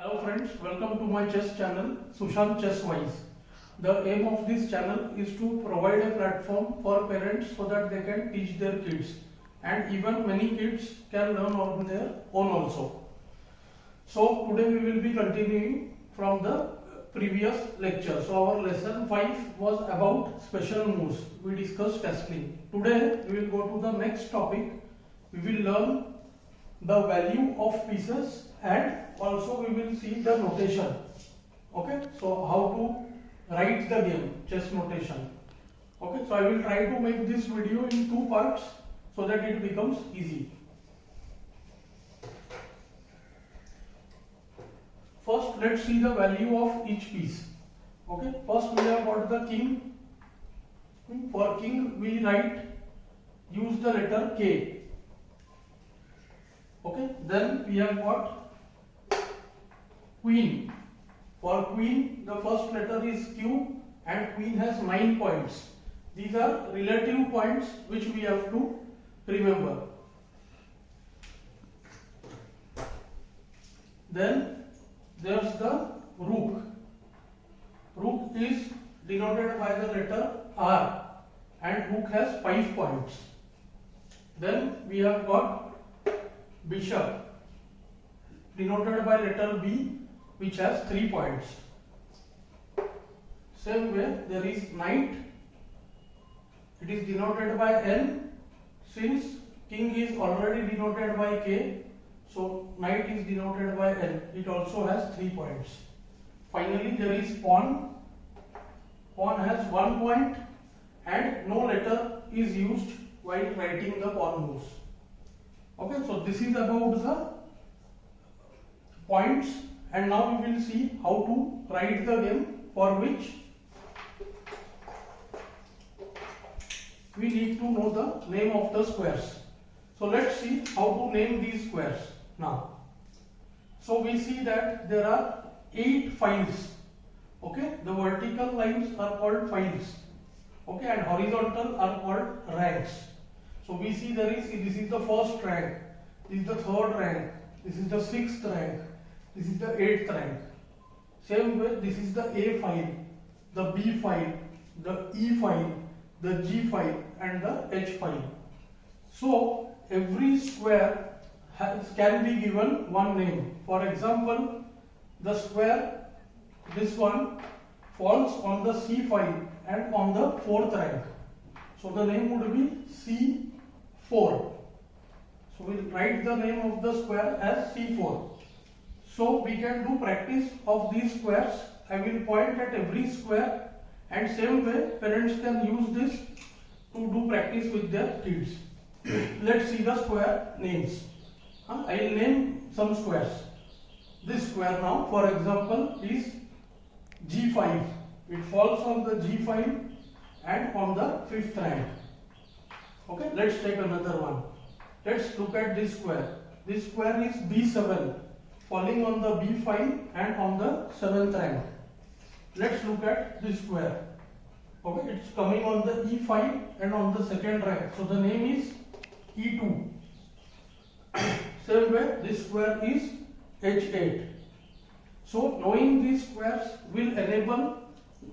Hello friends, welcome to my chess channel Sushant Chess Wise. The aim of this channel is to provide a platform for parents so that they can teach their kids, and even many kids can learn on their own also. So today we will be continuing from the previous lecture. So our lesson 5 was about special moves. We discussed castling. Today we will go to the next topic. We will learn the value of pieces and also we will see the notation. Okay, so how to write the game, chess notation. Okay, so I will try to make this video in 2 parts so that it becomes easy. First, let's see the value of each piece. Okay, first we have got the king. For king we use the letter K. Okay, then we have got queen. For queen, the first letter is Q and queen has 9 points. These are relative points which we have to remember. Then there's the rook. Rook is denoted by the letter R and rook has 5 points. Then we have got bishop denoted by letter B which has 3 points. Same way there is knight. It is denoted by N. Since king is already denoted by K, so knight is denoted by N. It also has 3 points. Finally there is pawn. Pawn has 1 point and no letter is used while writing the pawn moves. Okay, so this is about the points, and now we will see how to write the game, for which we need to know the name of the squares. So let's see how to name these squares now. So we see that there are 8 files. Okay, the vertical lines are called files. Okay, and horizontal are called ranks. So we see this is the first rank, this is the third rank, this is the 6th rank, this is the 8th rank. Same way, this is the A file, the B file, the E file, the G file and the H file. So every square can be given one name. For example, the square, this one, falls on the C file and on the 4th rank. So the name would be C4. So we will write the name of the square as C4. So we can do practice of these squares. I will point at every square, and same way parents can use this to do practice with their kids. Let's see the square names. I will name some squares. This square now, for example, is G5. It falls on the G5 and on the 5th rank. Okay, let's take another one. Let's look at this square. This square is B7, falling on the B5 and on the 7th rank. Let's look at this square. Okay, it's coming on the E5 and on the 2nd rank. So the name is E2. Same way, this square is H8. So knowing these squares will enable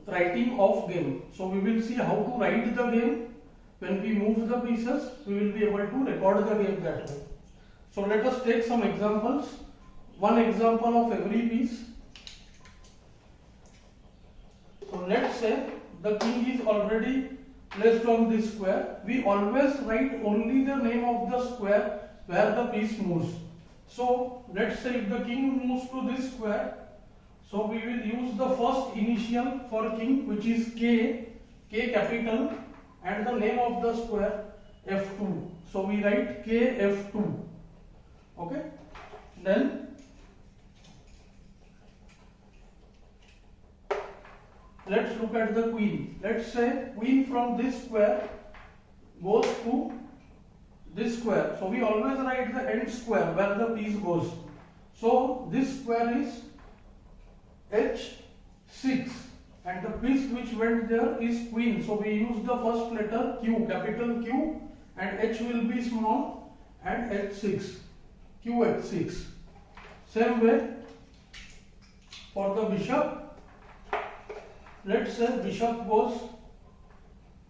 writing of game. So we will see how to write the game. When we move the pieces, we will be able to record the game that way. So let us take some examples. One example of every piece. So let's say the king is already placed on this square. We always write only the name of the square where the piece moves. So let's say if the king moves to this square, so we will use the first initial for king, which is K, K capital, and the name of the square F2. So we write KF2. Okay. Then let's look at the queen. Let's say queen from this square goes to this square. So we always write the end square where the piece goes. So this square is H6 and the piece which went there is queen. So we use the first letter Q, capital Q, and H will be small and H6, QH6. Same way, for the bishop, let's say bishop goes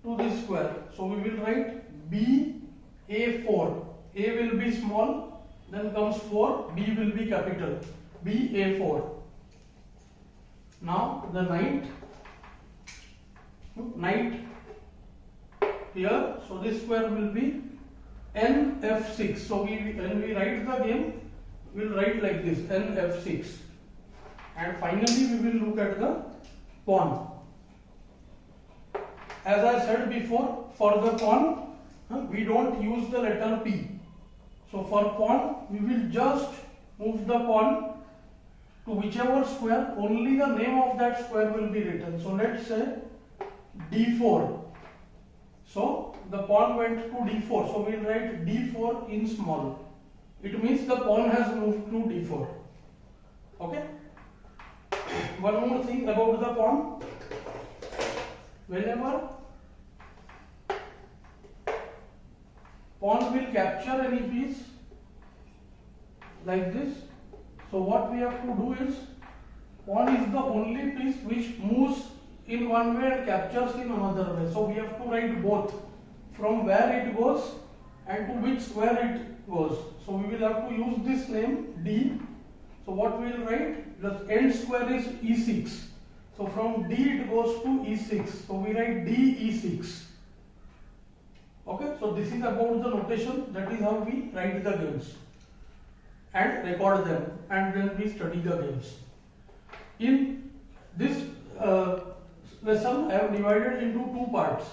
to this square. So we will write B A4. A will be small, then comes 4, B will be capital. B A4. Now the knight here. So this square will be NF6. So when we write the game, we will write like this, NF6. And finally we will look at the pawn. As I said before, for the pawn, we don't use the letter P. So for pawn, we will just move the pawn to whichever square, only the name of that square will be written. So let's say D4. So the pawn went to D4. So we will write D4 in small. It means the pawn has moved to D4. Okay. One more thing about the pawn. Whenever pawn will capture any piece like this, so what we have to do is, pawn is the only piece which moves in one way and captures in another way. So we have to write both, from where it goes and to which square it goes. So we will have to use this name D. So what we will write, the end square is E6. So from D it goes to E6. So we write D E6. Okay, so this is about the notation. That is how we write the games and record them, and then we study the games. In this lesson, I have divided into two parts.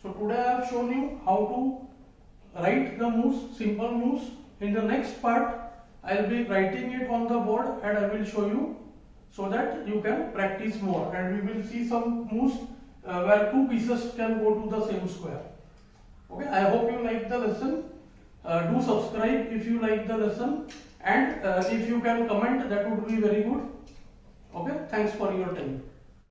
So today I have shown you how to write the moves, simple moves. In the next part, I will be writing it on the board and I will show you, so that you can practice more, and we will see some moves where two pieces can go to the same square. Okay, I hope you like the lesson. Do subscribe if you like the lesson, and if you can comment, that would be very good. Okay, thanks for your time.